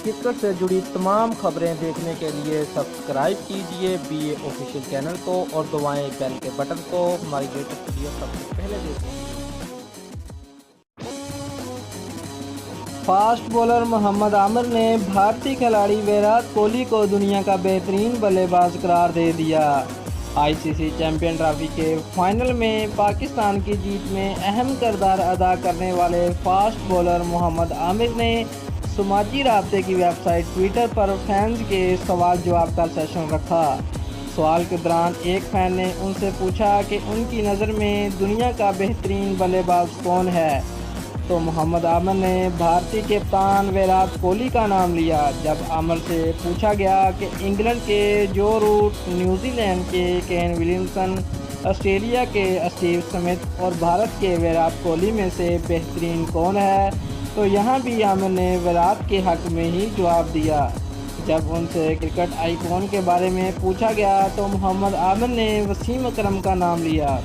Cricket سے جڑی تمام خبریں دیکھنے کے لیے سبسکرائب کیجئے BA آفیشیل چینل کو اور دبائیں بیل کے بٹن کو ہماری لیٹسٹ ویڈیو سب سے پہلے دیکھیں۔ فاسٹ بولر محمد عامر نے بھارتی کھلاڑی ویرات کوہلی کو دنیا کا بہترین بلے باز قرار دے دیا۔ ICC چیمپئن ٹرافی کے فائنل میں پاکستان کی جیت میں اہم کردار ادا کرنے والے فاسٹ بولر محمد عامر نے سماجی رابطے کی ویب سائٹ ٹویٹر پر فینز کے سوال جواب کا سیشن رکھا۔ سوال کے دوران ایک فین نے ان سے پوچھا کہ ان کی نظر میں دنیا کا بہترین بلے باز کون ہے، تو محمد عامر نے بھارتی کپتان ویرات کوہلی کا نام لیا۔ جب عامر سے پوچھا گیا کہ انگلینڈ کے جو روٹ، نیوزی لینڈ کے کین ولیمسن، آسٹریلیا کے اسٹیو سمتھ اور بھارت کے ویرات کوہلی میں سے بہترین کون ہے، تو یہاں بھی عامر نے ویرات کے حق میں ہی جواب دیا۔ جب ان سے کرکٹ آئیکن کے بارے میں پوچھا گیا تو محمد عامر نے وسیم اکرم کا نام لیا۔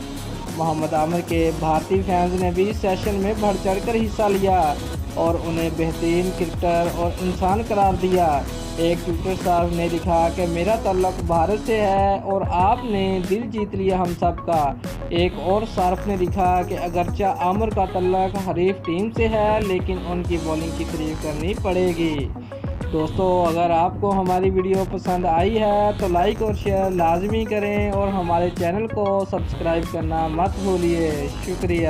محمد عامر کے بھارتی فینز نے بھی سیشن میں بڑھ چڑھ کر حصہ لیا اور انہیں بہترین کرکٹر اور انسان قرار دیا۔ ایک ٹویٹر صاحب نے لکھا کہ میرا تعلق بھارت سے ہے اور آپ نے دل جیت لیا ہم سب کا۔ ایک اور صارف نے لکھا کہ اگرچہ عامر کا تعلق حریف ٹیم سے ہے لیکن ان کی بولنگ کی تعریف کرنی پڑے گی۔ دوستو، اگر آپ کو ہماری ویڈیو پسند آئی ہے تو لائک اور شیئر لازمی کریں اور ہمارے چینل کو سبسکرائب کرنا مت بھولیے۔ شکریہ۔